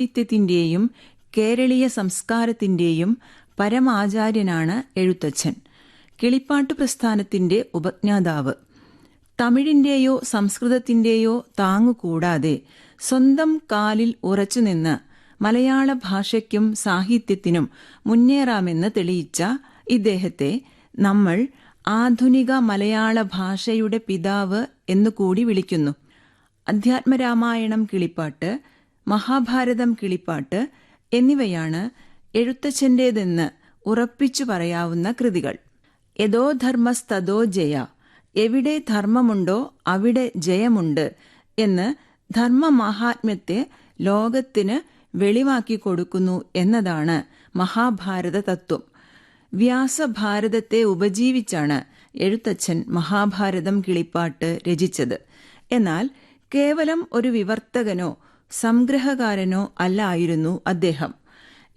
സാഹിത്യത്തിന്റെയും കേരളീയ സംസ്കാരത്തിന്റെയും പരമാചാര്യനാണ് എഴുത്തച്ഛൻ. കിളിപ്പാട്ട് പ്രസ്ഥാനത്തിന്റെ ഉപജ്ഞാതാവ്. തമിഴിന്റെയോ സംസ്കൃതത്തിന്റെയോ താങ്ങുകൂടാതെ സ്വന്തം കാലിൽ ഉറച്ചുനിന്ന് മലയാള ഭാഷയ്ക്കും സാഹിത്യത്തിനും മുന്നേറാമെന്ന് തെളിയിച്ച ഇദ്ദേഹത്തെ നമ്മൾ ആധുനിക മലയാള ഭാഷയുടെ പിതാവ് എന്നുകൂടി വിളിക്കുന്നു. അധ്യാത്മരാമായണം കിളിപ്പാട്ട്, മഹാഭാരതം കിളിപ്പാട്ട് എന്നിവയാണ് എഴുത്തച്ഛന്റേതെന്ന് ഉറപ്പിച്ചു പറയാവുന്ന കൃതികൾ. യഥോ ധർമ്മസ്തഥോ ജയ, എവിടെ ധർമ്മമുണ്ടോ അവിടെ ജയമുണ്ട് എന്ന് ധർമ്മമാഹാത്മ്യത്തെ ലോകത്തിന് വെളിവാക്കി കൊടുക്കുന്നു എന്നതാണ് മഹാഭാരത തത്വം. വ്യാസഭാരതത്തെ ഉപജീവിച്ചാണ് എഴുത്തച്ഛൻ മഹാഭാരതം കിളിപ്പാട്ട് രചിച്ചത്. എന്നാൽ കേവലം ഒരു വിവർത്തകനോ സംഗ്രഹകാരനോ അല്ലായിരുന്നു അദ്ദേഹം.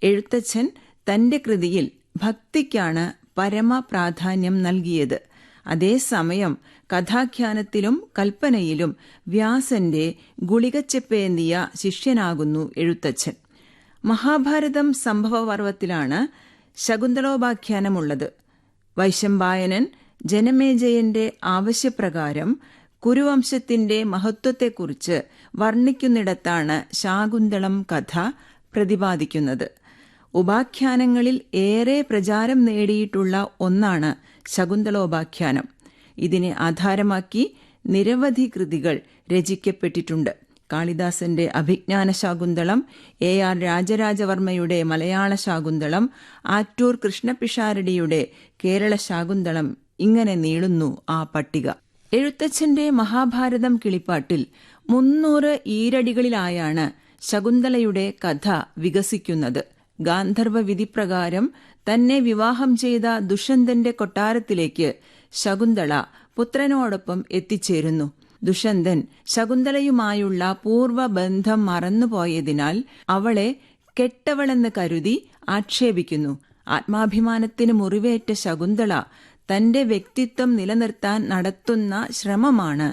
എഴുത്തച്ഛൻ തന്റെ കൃതിയിൽ ഭക്തിക്കാണ് പരമപ്രാധാന്യം നൽകിയത്. അതേസമയം കഥാഖ്യാനത്തിലും കൽപ്പനയിലും വ്യാസന്റെ ഗുളികച്ചെപ്പേന്തിയ ശിഷ്യനാകുന്നു എഴുത്തച്ഛൻ. മഹാഭാരതം സംഭവപർവത്തിലാണ് ശകുന്തളോപാഖ്യാനമുള്ളത്. വൈശമ്പായനൻ ജനമേജയന്റെ ആവശ്യപ്രകാരം കുരുവംശത്തിന്റെ മഹത്വത്തെക്കുറിച്ച് വർണ്ണിക്കുന്നിടത്താണ് ശാകുന്തളം കഥ പ്രതിപാദിക്കുന്നത്. ഉപാഖ്യാനങ്ങളിൽ ഏറെ പ്രചാരം നേടിയിട്ടുള്ള ഒന്നാണ് ശകുന്തളോപാഖ്യാനം. ഇതിനെ ആധാരമാക്കി നിരവധി കൃതികൾ രചിക്കപ്പെട്ടിട്ടുണ്ട്. കാളിദാസന്റെ അഭിജ്ഞാന ശാകുന്തളം, AR രാജരാജവർമ്മയുടെ മലയാള ശാകുന്തളം, ആറ്റൂർ കൃഷ്ണപിഷാരടിയുടെ കേരള ശാകുന്തളം, ഇങ്ങനെ നീളുന്നു ആ പട്ടിക. എഴുത്തച്ഛന്റെ മഹാഭാരതം കിളിപ്പാട്ടിൽ 300 ഈരടികളിലായാണ് ശകുന്തളയുടെ കഥ വികസിക്കുന്നത്. ഗാന്ധർവ വിധിപ്രകാരം തന്നെ വിവാഹം ചെയ്ത ദുഷ്യന്തന്റെ കൊട്ടാരത്തിലേക്ക് ശകുന്തള പുത്രനോടൊപ്പം എത്തിച്ചേരുന്നു. ദുഷ്യന്തൻ ശകുന്തളയുമായുള്ള പൂർവ്വബന്ധം മറന്നുപോയതിനാൽ അവളെ കെട്ടവളെന്ന് കരുതി ആക്ഷേപിക്കുന്നു. ആത്മാഭിമാനത്തിന് മുറിവേറ്റ ശകുന്തള തന്റെ വ്യക്തിത്വം നിലനിർത്താൻ നടത്തുന്ന ശ്രമമാണ്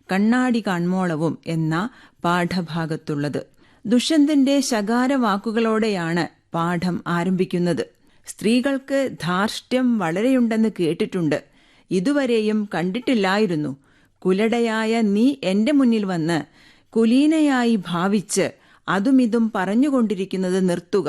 കണ്ണാടി കാൺമോളവും എന്ന പാഠഭാഗത്തുള്ളത്. ദുഷ്യന്തന്റെ ശകാരവാക്കുകളോടെയാണ് പാഠം ആരംഭിക്കുന്നത്. സ്ത്രീകൾക്ക് ധാർഷ്ട്യം വളരെയുണ്ടെന്ന് കേട്ടിട്ടുണ്ട്, ഇതുവരെയും കണ്ടിട്ടില്ലായിരുന്നു. കുലടയായ നീ എന്റെ മുന്നിൽ വന്ന് കുലീനയായി ഭാവിച്ച് അതുമിതും പറഞ്ഞുകൊണ്ടിരിക്കുന്നത് നിർത്തുക.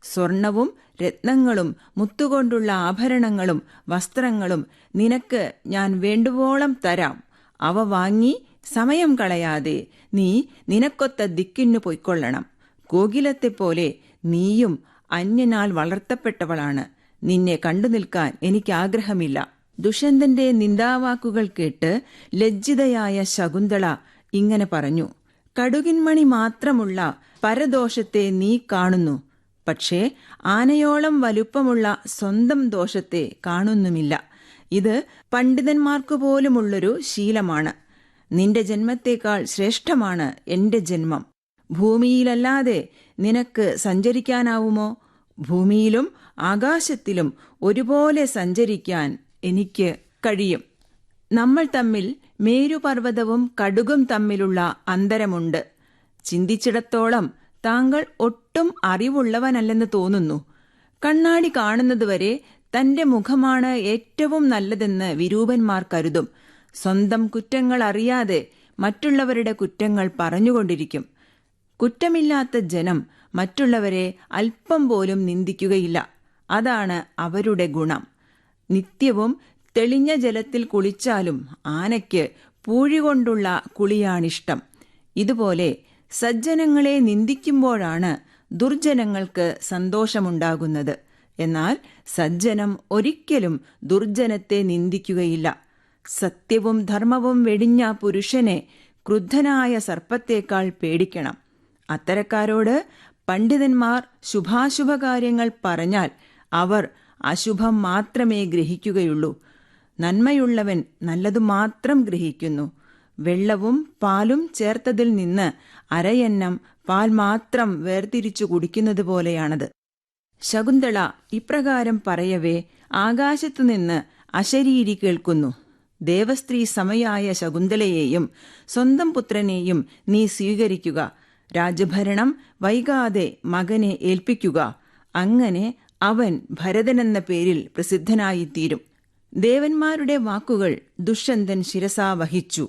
സ്വർണവും രത്നങ്ങളും മുത്തുകൊണ്ടുള്ള ആഭരണങ്ങളും വസ്ത്രങ്ങളും നിനക്ക് ഞാൻ വേണ്ടുവോളം തരാം. അവ വാങ്ങി സമയം കളയാതെ നീ നിനക്കൊത്ത ദിക്കിന്നു പൊയ്ക്കൊള്ളണം. കോകിലത്തെപ്പോലെ നീയും അന്യനാൽ വളർത്തപ്പെട്ടവളാണ്. നിന്നെ കണ്ടു നിൽക്കാൻ എനിക്കാഗ്രഹമില്ല. ദുഷ്യന്തന്റെ നിന്ദാവാക്കുകൾ കേട്ട് ലജ്ജിതയായ ശകുന്തള ഇങ്ങനെ പറഞ്ഞു: കടുകിൻമണി മാത്രമുള്ള പരദോഷത്തെ നീ കാണുന്നു, പക്ഷേ ആനയോളം വലുപ്പമുള്ള സ്വന്തം ദോഷത്തെ കാണുന്നുമില്ല. ഇത് പണ്ഡിതന്മാർക്കു പോലുമുള്ളൊരു ശീലമാണ്. നിന്റെ ജന്മത്തേക്കാൾ ശ്രേഷ്ഠമാണ് എന്റെ ജന്മം. ഭൂമിയിലല്ലാതെ നിനക്ക് സഞ്ചരിക്കാനാവുമോ? ഭൂമിയിലും ആകാശത്തിലും ഒരുപോലെ സഞ്ചരിക്കാൻ എനിക്ക് കഴിയും. നമ്മൾ തമ്മിൽ മേരുപർവ്വതവും കടുകും തമ്മിലുള്ള അന്തരമുണ്ട്. ചിന്തിച്ചിടത്തോളം താങ്കൾ ഒട്ടും അറിവുള്ളവനല്ലെന്ന് തോന്നുന്നു. കണ്ണാടി കാണുന്നതുവരെ തന്റെ മുഖമാണ് ഏറ്റവും നല്ലതെന്ന് വിരൂപന്മാർ കരുതും. സ്വന്തം കുറ്റങ്ങൾ അറിയാതെ മറ്റുള്ളവരുടെ കുറ്റങ്ങൾ പറഞ്ഞുകൊണ്ടിരിക്കും. കുറ്റമില്ലാത്ത ജനം മറ്റുള്ളവരെ അല്പം പോലും നിന്ദിക്കുകയില്ല. അതാണ് അവരുടെ ഗുണം. നിത്യവും തെളിഞ്ഞ ജലത്തിൽ കുളിച്ചാലും ആനയ്ക്ക് പൂഴികൊണ്ടുള്ള കുളിയാണിഷ്ടം. ഇതുപോലെ സജ്ജനങ്ങളെ നിന്ദിക്കുമ്പോഴാണ് ദുർജനങ്ങൾക്ക് സന്തോഷമുണ്ടാകുന്നത്. എന്നാൽ സജ്ജനം ഒരിക്കലും ദുർജനത്തെ നിന്ദിക്കുകയില്ല. സത്യവും ധർമ്മവും വെടിഞ്ഞ പുരുഷനെ ക്രുദ്ധനായ സർപ്പത്തേക്കാൾ പേടിക്കണം. അത്തരക്കാരോട് പണ്ഡിതന്മാർ ശുഭാശുഭകാര്യങ്ങൾ പറഞ്ഞാൽ അവർ അശുഭം മാത്രമേ ഗ്രഹിക്കുകയുള്ളൂ. നന്മയുള്ളവൻ നല്ലതു മാത്രം ഗ്രഹിക്കുന്നു. വെള്ളവും പാലും ചേർത്തതിൽ നിന്ന് അരയന്നം പാൽ മാത്രം വേർതിരിച്ചു കുടിക്കുന്നത് പോലെയാണത്. ശകുന്തള ഇപ്രകാരം പറയവേ ആകാശത്തുനിന്ന് അശരീരി കേൾക്കുന്നു: ദേവസ്ത്രീ സമയായ ശകുന്തളയെയും സ്വന്തം പുത്രനെയും നീ സ്വീകരിക്കുക. രാജഭരണം വൈകാതെ മകനെ ഏൽപ്പിക്കുക. അങ്ങനെ അവൻ ഭരതനെന്ന പേരിൽ പ്രസിദ്ധനായിത്തീരും. ദേവന്മാരുടെ വാക്കുകൾ ദുഷ്യന്തൻ ശിരസാ വഹിച്ചു.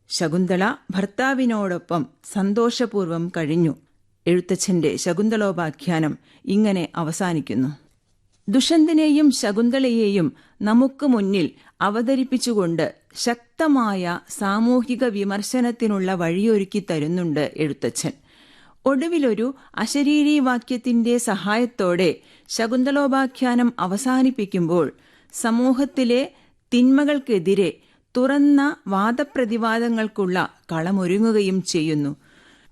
ശകുന്തള ഭർത്താവിനോടൊപ്പം സന്തോഷപൂർവ്വം കഴിഞ്ഞു. എഴുത്തച്ഛന്റെ ശകുന്തളോപാഖ്യാനം ഇങ്ങനെ അവസാനിക്കുന്നു. ദുഷ്യന്തനെയും ശകുന്തളയെയും നമുക്ക് മുന്നിൽ അവതരിപ്പിച്ചുകൊണ്ട് ശക്തമായ സാമൂഹിക വിമർശനത്തിനുള്ള വഴിയൊരുക്കി തരുന്നുണ്ട് എഴുത്തച്ഛൻ. ഒടുവിലൊരു അശരീരി വാക്യത്തിന്റെ സഹായത്തോടെ ശകുന്തളോപാഖ്യാനം അവസാനിപ്പിക്കുമ്പോൾ സമൂഹത്തിലെ തിന്മകൾക്കെതിരെ തുറന്ന വാദപ്രതിവാദങ്ങൾക്കുള്ള കളമൊരുങ്ങുകയും ചെയ്യുന്നു.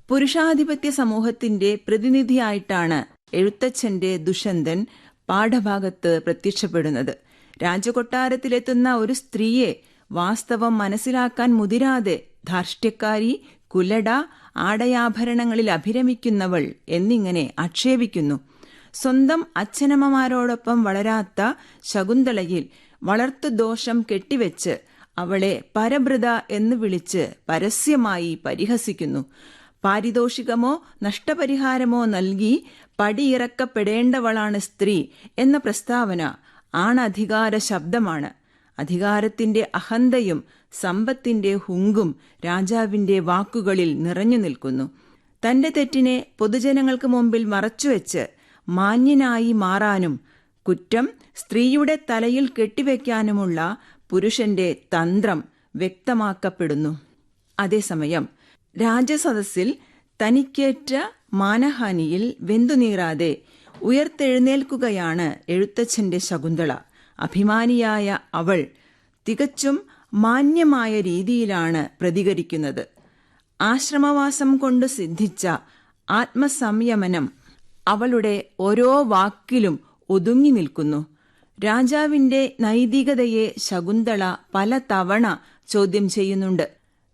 പുരുഷാധിപത്യ സമൂഹത്തിന്റെ പ്രതിനിധിയായിട്ടാണ് എഴുത്തച്ഛന്റെ ദുഷ്യന്തൻ പാഠഭാഗത്ത് പ്രത്യക്ഷപ്പെടുന്നത്. രാജകൊട്ടാരത്തിലെത്തുന്ന ഒരു സ്ത്രീയെ വാസ്തവം മനസ്സിലാക്കാൻ മുതിരാതെ ധാർഷ്ട്യക്കാരി, കുലട, ആടയാഭരണങ്ങളിൽ അഭിരമിക്കുന്നവൾ എന്നിങ്ങനെ ആക്ഷേപിക്കുന്നു. സ്വന്തം അച്ഛനമ്മമാരോടൊപ്പം വളരാത്ത ശകുന്തളയിൽ വളർത്തുദോഷം കെട്ടിവെച്ച് അവളെ പരഭൃത എന്ന് വിളിച്ച് പരസ്യമായി പരിഹസിക്കുന്നു. പാരിതോഷികമോ നഷ്ടപരിഹാരമോ നൽകി പടിയിറക്കപ്പെടേണ്ടവളാണ് സ്ത്രീ എന്ന പ്രസ്താവന ആണധികാര ശബ്ദമാണ്. അധികാരത്തിന്റെ അഹന്തയും സമ്പത്തിന്റെ ഹുങ്കും രാജാവിന്റെ വാക്കുകളിൽ നിറഞ്ഞു നിൽക്കുന്നു. തന്റെ തെറ്റിനെ പൊതുജനങ്ങൾക്ക് മുമ്പിൽ മറച്ചുവെച്ച് മാന്യനായി മാറാനും കുറ്റം സ്ത്രീയുടെ തലയിൽ കെട്ടിവെക്കാനുമുള്ള പുരുഷന്റെ തന്ത്രം വ്യക്തമാക്കപ്പെടുന്നു. അതേസമയം രാജസദസ്സിൽ തനിക്കേറ്റ മാനഹാനിയിൽ വെന്തുനീറാതെ ഉയർത്തെഴുന്നേൽക്കുകയാണ് എഴുത്തച്ഛന്റെ ശകുന്തള. അഭിമാനിയായ അവൾ തികച്ചും മാന്യമായ രീതിയിലാണ് പ്രതികരിക്കുന്നത്. ആശ്രമവാസം കൊണ്ട് സിദ്ധിച്ച ആത്മസംയമനം അവളുടെ ഓരോ വാക്കിലും ഒതുങ്ങി നിൽക്കുന്നു. രാജാവിന്റെ നൈതികതയെ ശകുന്തള പല തവണ ചോദ്യം ചെയ്യുന്നുണ്ട്.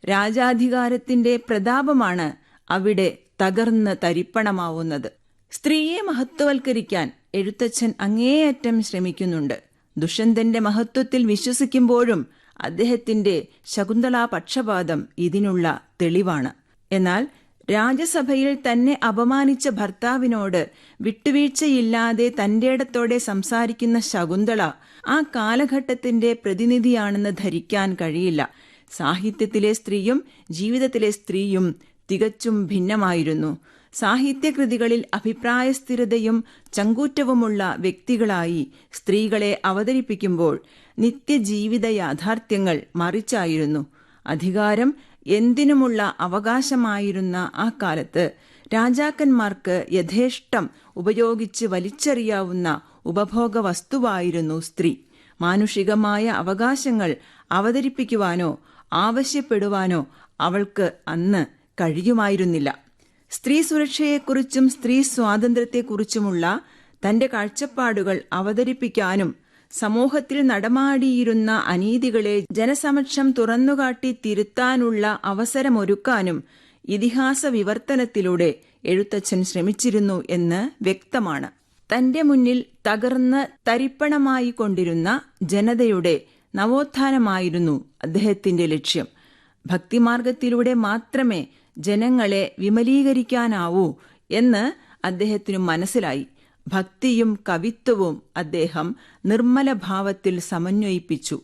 രാജാധികാരത്തിന്റെ പ്രതാപമാണ് അവിടെ തകർന്ന് തരിപ്പണമാവുന്നത്. സ്ത്രീയെ മഹത്വവൽക്കരിക്കാൻ എഴുത്തച്ഛൻ അങ്ങേയറ്റം ശ്രമിക്കുന്നുണ്ട്. ദുഷ്യന്തന്റെ മഹത്വത്തിൽ വിശ്വസിക്കുമ്പോഴും അദ്ദേഹത്തിന്റെ ശകുന്തളാ പക്ഷപാതം ഇതിനുള്ള തെളിവാണ്. എന്നാൽ രാജസഭയിൽ തന്നെ അപമാനിച്ച ഭർത്താവിനോട് വിട്ടുവീഴ്ചയില്ലാതെ തന്റേടത്തോടെ സംസാരിക്കുന്ന ശകുന്തള ആ കാലഘട്ടത്തിന്റെ പ്രതിനിധിയാണെന്ന് ധരിക്കാൻ കഴിയില്ല. സാഹിത്യത്തിലെ സ്ത്രീയും ജീവിതത്തിലെ സ്ത്രീയും തികച്ചും ഭിന്നമായിരുന്നു. സാഹിത്യകൃതികളിൽ അഭിപ്രായ സ്ഥിരതയും ചങ്കൂറ്റവുമുള്ള വ്യക്തികളായി സ്ത്രീകളെ അവതരിപ്പിക്കുമ്പോൾ നിത്യജീവിത യാഥാർത്ഥ്യങ്ങൾ മറിച്ചായിരുന്നു. അധികാരം എന്തിനുമുള്ള അവകാശമായിരുന്ന ആ കാലത്ത് രാജാക്കന്മാർക്ക് യഥേഷ്ടം ഉപയോഗിച്ച് വലിച്ചെറിയാവുന്ന ഉപഭോഗ വസ്തുവായിരുന്നു സ്ത്രീ. മാനുഷികമായ അവകാശങ്ങൾ അവതരിപ്പിക്കുവാനോ ആവശ്യപ്പെടുവാനോ അവൾക്ക് അന്ന് കഴിയുമായിരുന്നില്ല. സ്ത്രീ സുരക്ഷയെക്കുറിച്ചും സ്ത്രീ സ്വാതന്ത്ര്യത്തെക്കുറിച്ചുമുള്ള തന്റെ കാഴ്ചപ്പാടുകൾ അവതരിപ്പിക്കാനും സമൂഹത്തിൽ നടമാടിയിരുന്ന അനീതികളെ ജനസമക്ഷം തുറന്നുകാട്ടി തിരുത്താനുള്ള അവസരമൊരുക്കാനും ഇതിഹാസ വിവർത്തനത്തിലൂടെ എഴുത്തച്ഛൻ ശ്രമിച്ചിരുന്നു എന്ന് വ്യക്തമാണ്. തന്റെ മുന്നിൽ തകർന്ന് തരിപ്പണമായി കൊണ്ടിരുന്ന ജനതയുടെ നവോത്ഥാനമായിരുന്നു അദ്ദേഹത്തിന്റെ ലക്ഷ്യം. ഭക്തിമാർഗത്തിലൂടെ മാത്രമേ ജനങ്ങളെ വിമലീകരിക്കാനാവൂ എന്ന് അദ്ദേഹത്തിനു മനസ്സിലായി. ഭക്തിയും കവിത്വവും അദ്ദേഹം നിർമ്മല ഭാവത്തിൽ സമന്വയിപ്പിച്ചു.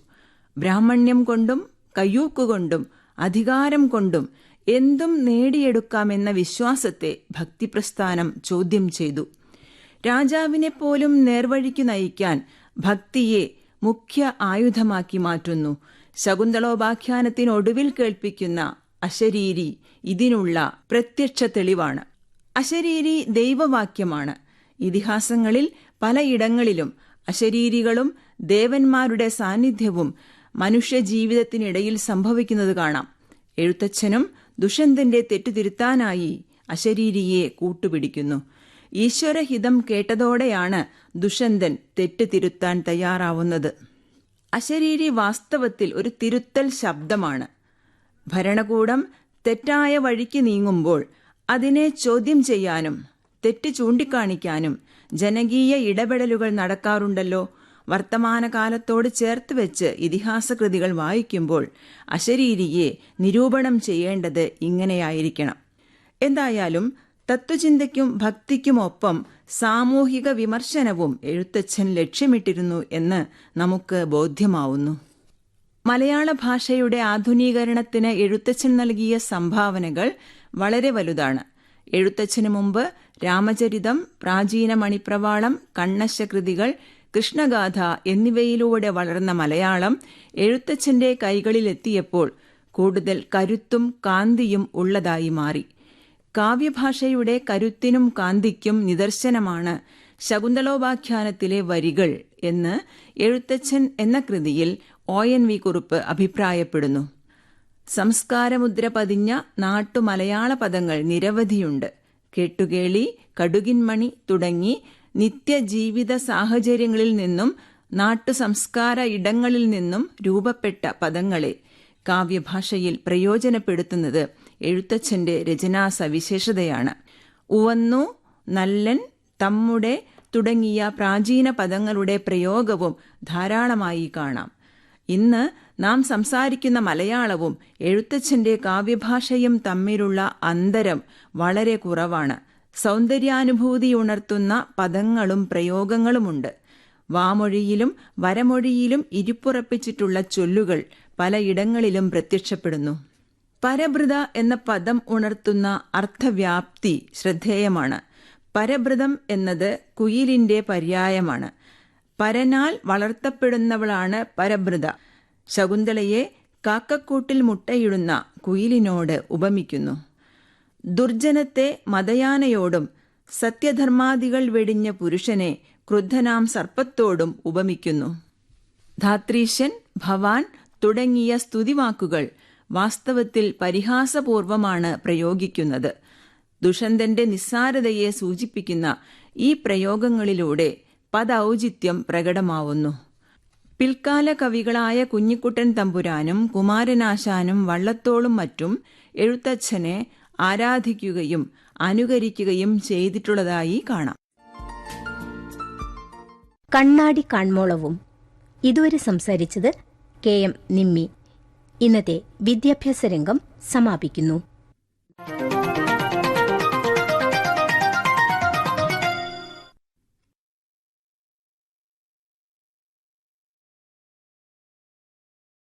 ബ്രാഹ്മണ്യം കൊണ്ടും കയ്യൂക്കുകൊണ്ടും അധികാരം കൊണ്ടും എന്തും നേടിയെടുക്കാമെന്ന വിശ്വാസത്തെ ഭക്തിപ്രസ്ഥാനം ചോദ്യം ചെയ്തു. രാജാവിനെ പോലും നേർവഴിക്കു നയിക്കാൻ ഭക്തിയെ മുഖ്യ ആയുധമാക്കി മാറ്റുന്നു. ശകുന്തളോപാഖ്യാനത്തിനൊടുവിൽ കേൾപ്പിക്കുന്ന അശരീരി ഇതിനുള്ള പ്രത്യക്ഷ തെളിവാണ്. അശരീരി ദൈവവാക്യമാണ്. ഇതിഹാസങ്ങളിൽ പലയിടങ്ങളിലും അശരീരികളും ദേവന്മാരുടെ സാന്നിധ്യവും മനുഷ്യജീവിതത്തിനിടയിൽ സംഭവിക്കുന്നത് കാണാം. എഴുത്തച്ഛനും ദുഷ്യന്തന്റെ തെറ്റുതിരുത്താനായി അശരീരിയെ കൂട്ടുപിടിക്കുന്നു. ഈശ്വരഹിതം കേട്ടതോടെയാണ് ദുഷ്യന്തൻ തെറ്റ് തിരുത്താൻ തയ്യാറാവുന്നത്. അശരീരി വാസ്തവത്തിൽ ഒരു തിരുത്തൽ ശബ്ദമാണ്. ഭരണകൂടം തെറ്റായ വഴിക്ക് നീങ്ങുമ്പോൾ അതിനെ ചോദ്യം ചെയ്യാനും തെറ്റ് ചൂണ്ടിക്കാണിക്കാനും ജനകീയ ഇടപെടലുകൾ നടക്കാറുണ്ടല്ലോ. വർത്തമാനകാലത്തോട് ചേർത്ത് വെച്ച് ഇതിഹാസകൃതികൾ വായിക്കുമ്പോൾ അശരീരിയെ നിരൂപണം ചെയ്യേണ്ടത് ഇങ്ങനെയായിരിക്കണം. എന്തായാലും തത്വചിന്തയ്ക്കും ഭക്തിക്കുമൊപ്പം സാമൂഹിക വിമർശനവും എഴുത്തച്ഛൻ ലക്ഷ്യമിട്ടിരുന്നു എന്ന് നമുക്ക് ബോധ്യമാവുന്നു. മലയാള ഭാഷയുടെ ആധുനീകരണത്തിന് എഴുത്തച്ഛൻ നൽകിയ സംഭാവനകൾ വളരെ വലുതാണ്. എഴുത്തച്ഛനു മുമ്പ് രാമചരിതം, പ്രാചീന മണിപ്രവാളം, കണ്ണശ്ശകൃതികൾ, കൃഷ്ണഗാഥ എന്നിവയിലൂടെ വളർന്ന മലയാളം എഴുത്തച്ഛന്റെ കൈകളിലെത്തിയപ്പോൾ കൂടുതൽ കരുത്തും കാന്തിയും ഉള്ളതായി മാറി. കാവ്യഭാഷയുടെ കരുത്തിനും കാന്തിക്കും നിദർശനമാണ് ശകുന്തളോപാഖ്യാനത്തിലെ വരികൾ എന്ന് എഴുത്തച്ഛൻ എന്ന കൃതിയിൽ ONV കുറുപ്പ് അഭിപ്രായപ്പെടുന്നു. സംസ്കാരമുദ്ര പതിഞ്ഞ നാട്ടുമലയാള പദങ്ങൾ നിരവധിയുണ്ട്. കെട്ടുകേളി, കടുകിൻമണി തുടങ്ങി നിത്യജീവിത സാഹചര്യങ്ങളിൽ നിന്നും നാട്ടുസംസ്കാര ഇടങ്ങളിൽ നിന്നും രൂപപ്പെട്ട പദങ്ങളെ കാവ്യഭാഷയിൽ പ്രയോജനപ്പെടുത്തുന്നത് എഴുത്തച്ഛന്റെ രചനാ സവിശേഷതയാണ്. ഉവന്നു, നല്ലൻ, തമ്മുടെ തുടങ്ങിയ പ്രാചീന പദങ്ങളുടെ പ്രയോഗവും ധാരാളമായി കാണാം. ഇന്ന് നാം സംസാരിക്കുന്ന മലയാളവും എഴുത്തച്ഛന്റെ കാവ്യഭാഷയും തമ്മിലുള്ള അന്തരം വളരെ കുറവാണ്. സൗന്ദര്യാനുഭൂതി ഉണർത്തുന്ന പദങ്ങളും പ്രയോഗങ്ങളുമുണ്ട്. വാമൊഴിയിലും വരമൊഴിയിലും ഇരിപ്പുറപ്പിച്ചിട്ടുള്ള ചൊല്ലുകൾ പലയിടങ്ങളിലും പ്രത്യക്ഷപ്പെടുന്നു. പരഭൃത എന്ന പദം ഉണർത്തുന്ന അർത്ഥവ്യാപ്തി ശ്രദ്ധേയമാണ്. പരഭൃതം എന്നത് കുയിലിന്റെ പര്യായമാണ്. പരനാൽ വളർത്തപ്പെടുന്നവളാണ് പരഭൃത. ശകുന്തളയെ കാക്കക്കൂട്ടിൽ മുട്ടയിടുന്ന കുയിലിനോട് ഉപമിക്കുന്നു. ദുർജനത്തെ മതയാനയോടും സത്യധർമാദികൾ വെടിഞ്ഞ പുരുഷനെ ക്രുദ്ധനാം സർപ്പത്തോടും ഉപമിക്കുന്നു. ധാത്രീശൻ, ഭവാൻ തുടങ്ങിയ സ്തുതിവാക്കുകൾ വാസ്തവത്തിൽ പരിഹാസപൂർവമാണ് പ്രയോഗിക്കുന്നത്. ദുഷന്തന്റെ നിസ്സാരതയെ സൂചിപ്പിക്കുന്ന ഈ പ്രയോഗങ്ങളിലൂടെ പദൗചിത്യം പ്രകടമാവുന്നു. പിൽക്കാല കവികളായ കുഞ്ഞിക്കുട്ടൻ തമ്പുരാനും കുമാരനാശാനും വള്ളത്തോളും മറ്റും എഴുത്തച്ഛനെ ആരാധിക്കുകയും അനുകരിക്കുകയും ചെയ്തിട്ടുള്ളതായി കാണാം. കണ്ണാടി കാൺമോളവും. ഇതുവരെ സംസാരിച്ചത് KM നിമ്മി. ഇന്നത്തെ വിദ്യാഭ്യാസ രംഗം സമാപിക്കുന്നു.